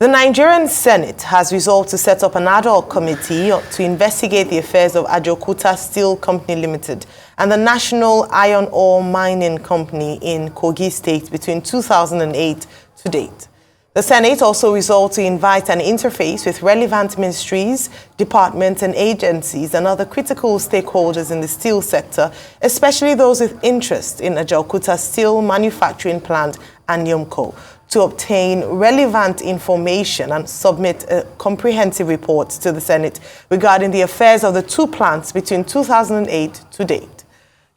The Nigerian Senate has resolved to set up an ad hoc committee to investigate the affairs of Ajaokuta Steel Company Limited and the National Iron Ore Mining Company in Kogi State between 2008 to date. The Senate also resolved to invite an interface with relevant ministries, departments and agencies and other critical stakeholders in the steel sector, especially those with interest in Ajaokuta Steel Manufacturing Plant and Yumco, to obtain relevant information and submit a comprehensive report to the Senate regarding the affairs of the two plants between 2008 to date.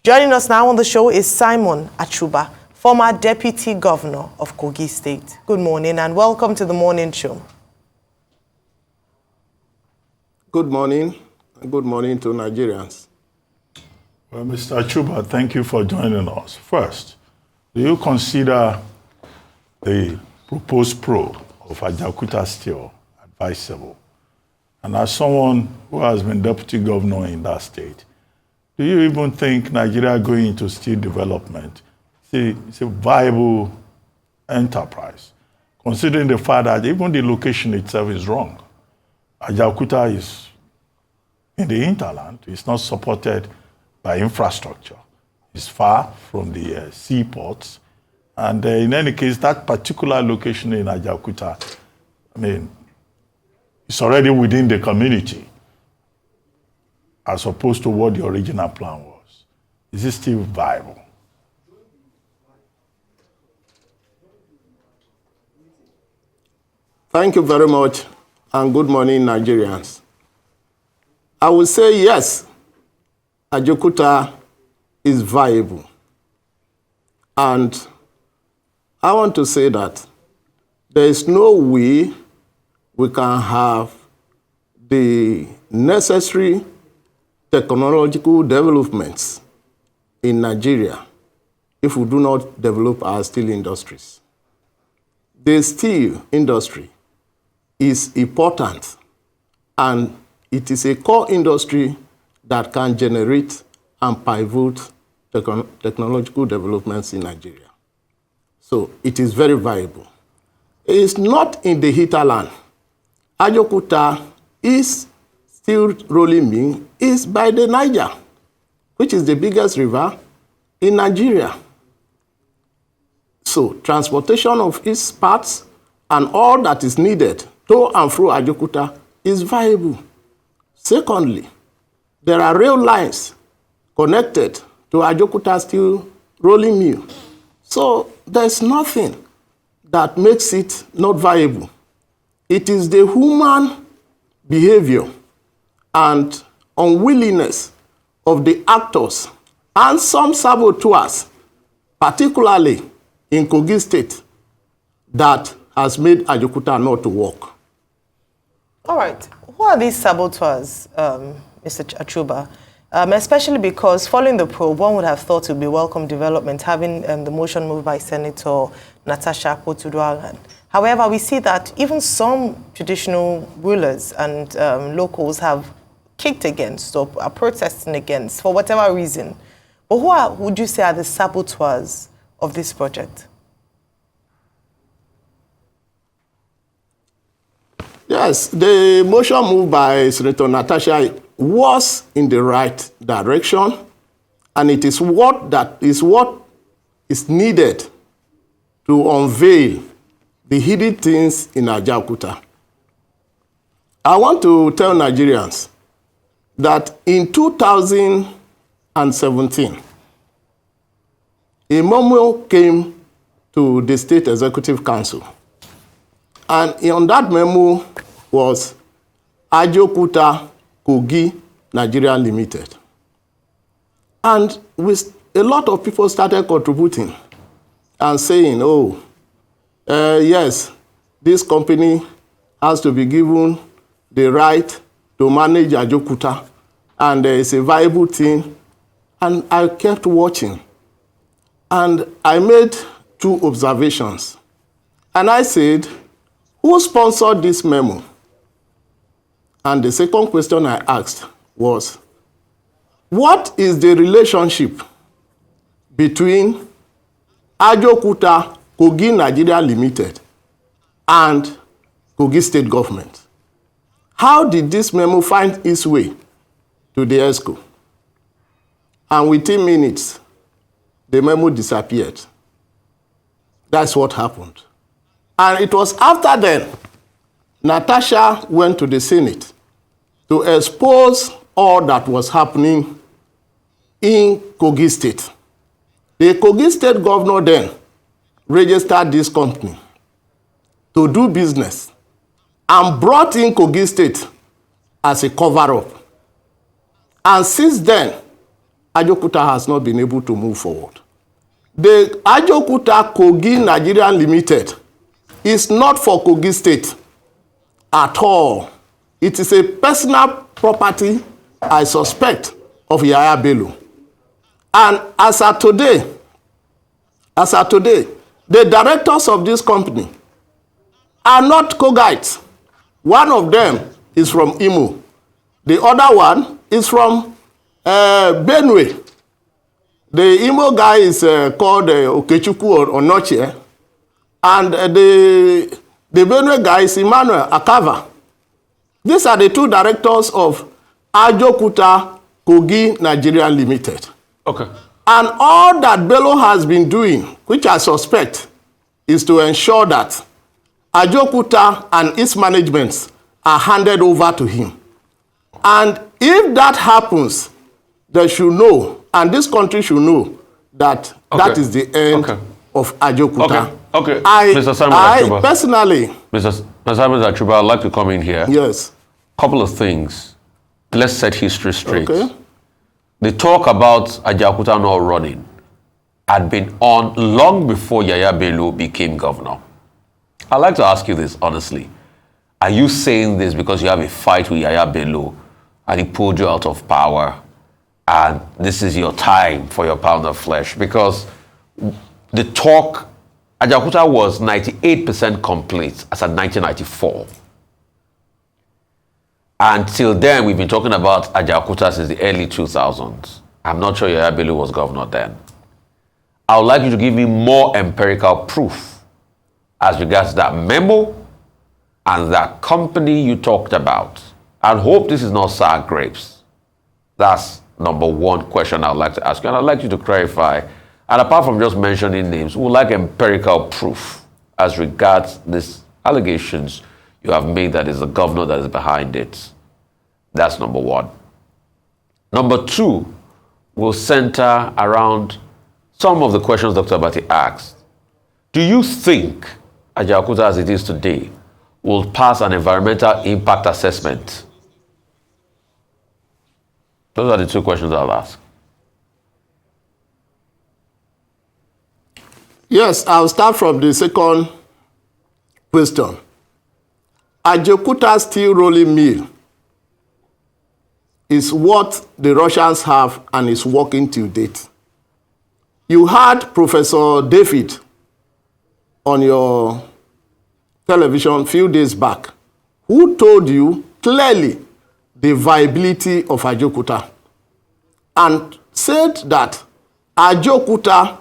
Joining us now on the show is Simon Achuba, former Deputy Governor of Kogi State. Good morning and welcome to the morning show. Good morning, and good morning to Nigerians. Well, Mr. Achuba, thank you for joining us. First, do you consider the proposed probe of Ajaokuta Steel advisable? And as someone who has been deputy governor in that state, do you even think Nigeria going into steel development is a viable enterprise, considering the fact that even the location itself is wrong? Ajaokuta is in the hinterland. It's not supported by infrastructure. It's far from the seaports. And in any case, that particular location in Ajaokuta, it's already within the community, as opposed to what the original plan was. Is it still viable? Thank you very much, and good morning, Nigerians. I will say yes, Ajaokuta is viable. And I want to say that there is no way we can have the necessary technological developments in Nigeria if we do not develop our steel industries. The steel industry is important, and it is a core industry that can generate and pivot technological developments in Nigeria. So it is very viable. It is not in the hinterland. Ajaokuta is steel rolling mill is by the Niger, which is the biggest river in Nigeria. So transportation of its parts and all that is needed to and through Ajaokuta is viable. Secondly, there are rail lines connected to Ajaokuta Steel rolling mill. So there's nothing that makes it not viable. It is the human behavior and unwillingness of the actors and some saboteurs, particularly in Kogi State, that has made Ajaokuta not to work. All right. Who are these saboteurs, Mr. Achuba? Especially because following the probe, one would have thought it would be welcome development, having the motion moved by Senator Natasha Akpotudwal. However, we see that even some traditional rulers and locals have kicked against or are protesting against for whatever reason. But who would you say are the saboteurs of this project? Yes, the motion moved by Senator Natasha was in the right direction, and it is what is needed to unveil the hidden things in Ajaokuta. I want to tell Nigerians that in 2017, a memo came to the State Executive Council, and on that memo was Ajaokuta Kogi Nigeria Limited. And with a lot of people started contributing and saying, yes, this company has to be given the right to manage Ajaokuta, and it's a viable thing. And I kept watching. And I made two observations. And I said, who sponsored this memo? And the second question I asked was, what is the relationship between Ajaokuta Kogi Nigeria Limited and Kogi State government. How did this memo find its way to the ESCO? And within minutes, the memo disappeared. That's what happened. And it was after then, Natasha went to the Senate to expose all that was happening in Kogi State. The Kogi State governor then registered this company to do business and brought in Kogi State as a cover-up. And since then, Ajaokuta has not been able to move forward. The Ajaokuta Kogi Nigeria Limited is not for Kogi State at all. It is a personal property, I suspect, of Yaya Bello. And as of today, the directors of this company are not Kogites. One of them is from Imo. The other one is from Benue. The Imo guy is called Okechukwu or Onochie. And the Benue guy is Emmanuel Akava. These are the two directors of Ajaokuta Kogi Nigeria Limited. Okay. And all that Bello has been doing, which I suspect, is to ensure that Ajaokuta and its management are handed over to him. And if that happens, they should know, and this country should know, that that is the end of Ajaokuta. Okay. Mr. Simon Achuba. Personally... Mr. Simon Achuba, I'd like to come in here. Yes. Couple of things. Let's set history straight. Okay. The talk about Ajaokuta not running had been on long before Yaya Bello became governor. I'd like to ask you this honestly. Are you saying this because you have a fight with Yaya Bello and he pulled you out of power and this is your time for your pound of flesh? Because the talk, Ajaokuta was 98% complete as of 1994. Until then, we've been talking about Ajaokuta since the early 2000s. I'm not sure Yaya Bello was governor then. I would like you to give me more empirical proof as regards that memo and that company you talked about. I hope this is not sour grapes. That's number one question I would like to ask you. And I'd like you to clarify. And apart from just mentioning names, we would like empirical proof as regards these allegations you have made that is the governor that is behind it. That's number one. Number two will center around some of the questions Dr. Abati asked. Do you think Ajaokuta as it is today will pass an environmental impact assessment? Those are the two questions I'll ask. Yes, I'll start from the second question. Ajaokuta Steel rolling mill is what the Russians have and is working till date. You had Professor David on your television a few days back who told you clearly the viability of Ajaokuta and said that Ajaokuta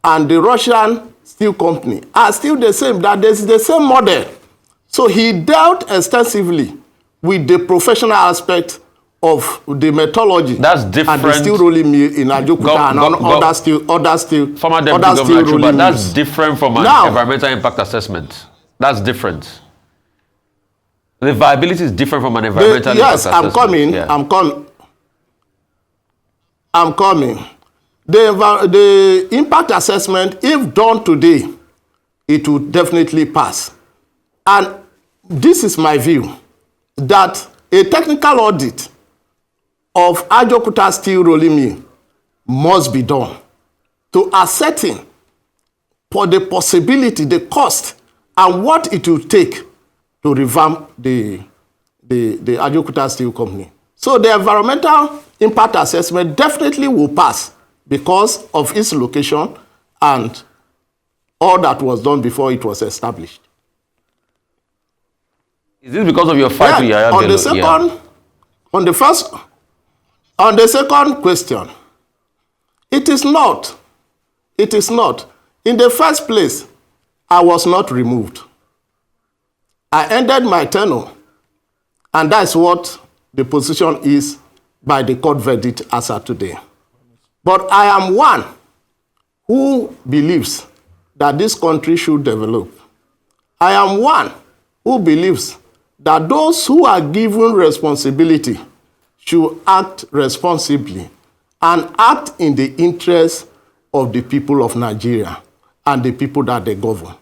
and the Russian steel company are still the same, that there's the same model. So he dealt extensively with the professional aspect of the metallurgy. That's different. And the steel rolling mill in Ajaokuta and other steel Former Deputy Governor Achuba, that's different from an environmental impact assessment. That's different. The viability is different from an environmental impact assessment. Yes, I'm coming. The impact assessment, if done today, it will definitely pass. And this is my view, that a technical audit of Ajaokuta Steel rolling mill must be done to ascertain for the possibility, the cost, and what it will take to revamp the Ajaokuta Steel Company. So the environmental impact assessment definitely will pass because of its location and all that was done before it was established. Is this because of your fight with Yaya Bello? On the second question, it is not. It is not. In the first place, I was not removed. I ended my tenure, and that's what the position is by the court verdict as of today. But I am one who believes that this country should develop. I am one who believes that those who are given responsibility should act responsibly and act in the interest of the people of Nigeria and the people that they govern.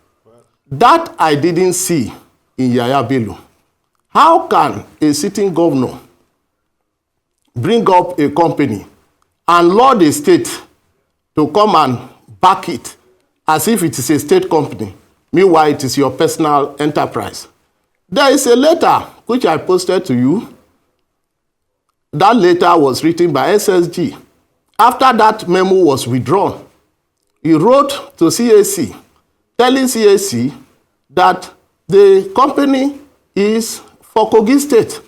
That I didn't see in Yaya Bello. How can a sitting governor bring up a company and law the state to come and back it as if it is a state company, meanwhile it is your personal enterprise? There is a letter which I posted to you. That letter was written by SSG. After that memo was withdrawn, he wrote to CAC, telling CAC that the company is for Kogi State.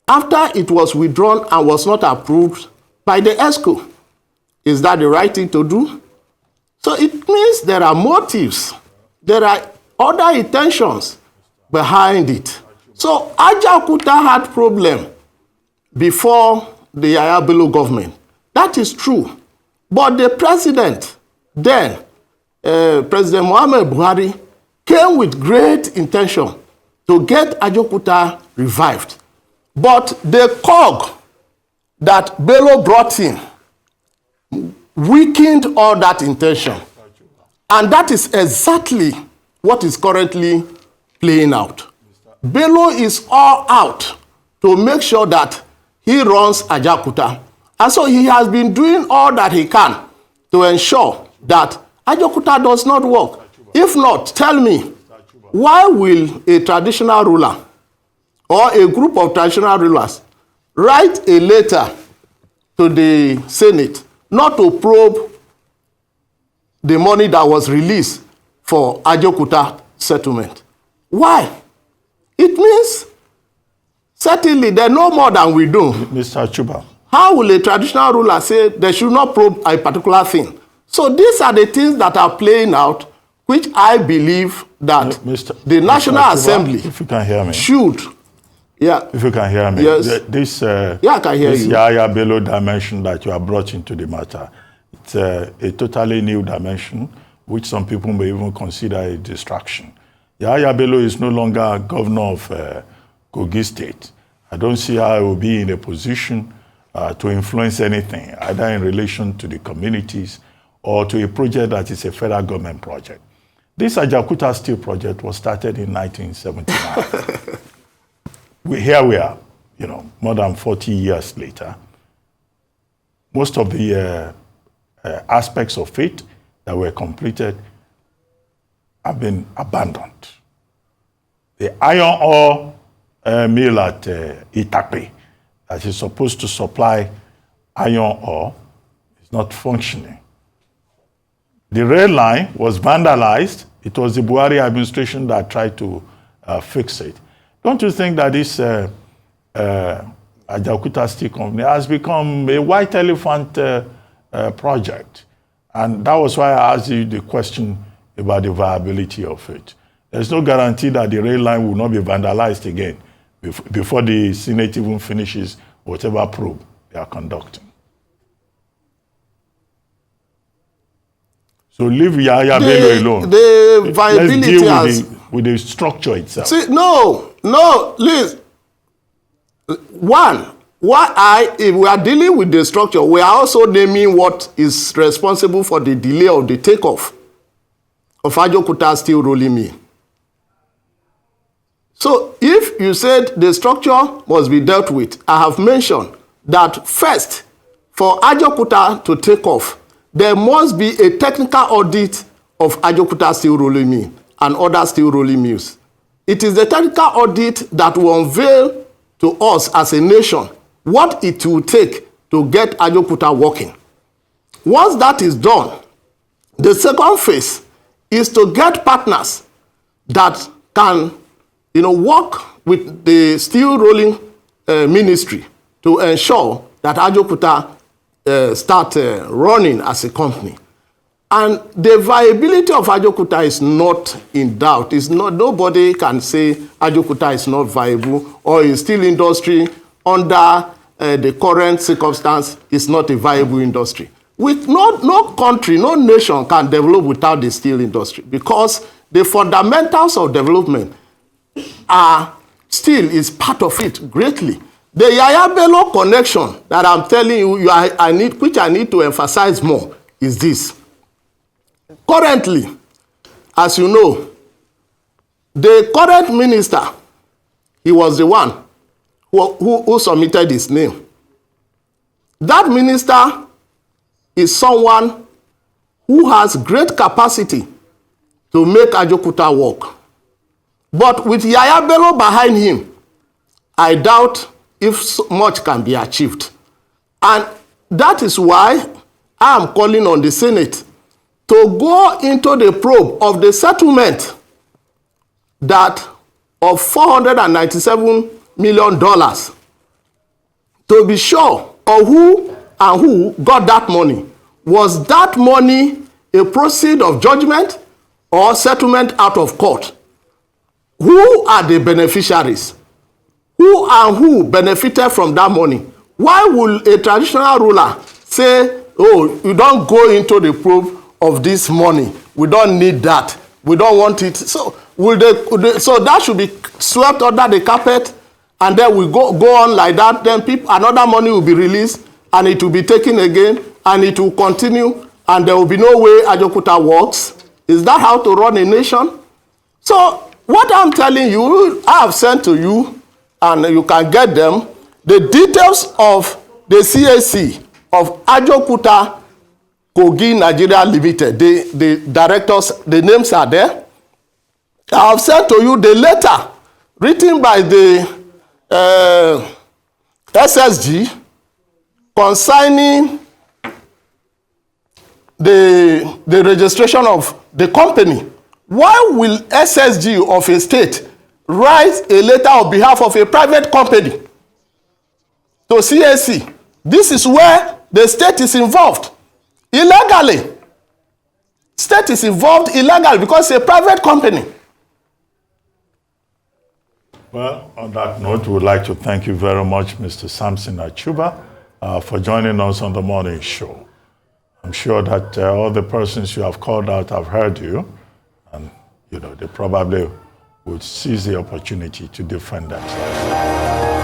After it was withdrawn and was not approved by the ESCO, is that the right thing to do? So it means there are motives, there are other intentions behind it. So Ajaokuta had problem before the Yaya Bello government. That is true. But the president then, President Muhammad Buhari, came with great intention to get Ajaokuta revived. But the cog that Bello brought in weakened all that intention. And that is exactly what is currently playing out. Bello is all out to make sure that he runs Ajaokuta. And so he has been doing all that he can to ensure that Ajaokuta does not work. If not, tell me, why will a traditional ruler or a group of traditional rulers write a letter to the Senate not to probe the money that was released for Ajaokuta settlement? Why? It means certainly they know more than we do. Mr. Achuba. How will a traditional ruler say they should not probe a particular thing? So these are the things that are playing out, which I believe that the National Achuba, Assembly, if you can hear me, should. Yeah. If you can hear me. Yes. I can hear this you. Yaya Bello dimension that you have brought into the matter, it's a totally new dimension, which some people may even consider a distraction. Yaya Bello is no longer governor of Kogi State. I don't see how he will be in a position to influence anything, either in relation to the communities or to a project that is a federal government project. This Ajaokuta Steel project was started in 1979. Here we are, more than 40 years later. Most of the aspects of it that were completed have been abandoned. The iron ore mill at Itape that is supposed to supply iron ore is not functioning. The rail line was vandalized. It was the Buhari administration that tried to fix it. Don't you think that this Ajaokuta Steel Company has become a white elephant project? And that was why I asked you the question about the viability of it. There's no guarantee that the rail line will not be vandalized again before the Senate even finishes whatever probe they are conducting. So leave Yaya Bello alone. The viability Let's deal with the structure itself. See, no, Liz. One, if we are dealing with the structure, we are also naming what is responsible for the delay of the takeoff of Ajaokuta Steel rolling mill. So if you said the structure must be dealt with, I have mentioned that first, for Ajaokuta to take off, there must be a technical audit of Ajaokuta Steel rolling mill and other steel rolling mills. It is the technical audit that will unveil to us as a nation what it will take to get Ajaokuta working. Once that is done, the second phase is to get partners that can work with the steel rolling ministry to ensure that Ajaokuta start running as a company. And the viability of Ajaokuta is not in doubt. It's not, nobody can say Ajaokuta is not viable or is steel industry under the current circumstance is not a viable industry. With no country, no nation can develop without the steel industry because the fundamentals of development are steel is part of it greatly. The Yaya Bello connection that I'm telling you, which I need to emphasize more, is this. Currently, as you know, the current minister, he was the one who submitted his name. That minister is someone who has great capacity to make Ajaokuta work. But with Yaya Bello behind him, I doubt if much can be achieved. And that is why I am calling on the Senate to go into the probe of the settlement that of $497 million to be sure of who and who got that money. Was that money a proceed of judgment or settlement out of court? Who are the beneficiaries? Who and who benefited from that money? Why will a traditional ruler say, oh, you don't go into the probe of this money. We don't need that. We don't want it. So so that should be swept under the carpet, and then we go on like that. Then another money will be released, and it will be taken again, and it will continue, and there will be no way Ajaokuta works. Is that how to run a nation? So what I'm telling you, I have sent to you, and you can get them, the details of the CAC of Ajaokuta Kogi Nigeria Limited. The directors, the names are there. I have sent to you the letter written by the SSG concerning the registration of the company. Why will SSG of a state write a letter on behalf of a private company to CAC? This is where the state is involved. Illegally. State is involved illegally because it's a private company. Well, on that note, we would like to thank you very much, Mr. Samson Achuba, for joining us on the morning show. I'm sure that all the persons you have called out have heard you, and they probably would seize the opportunity to defend themselves.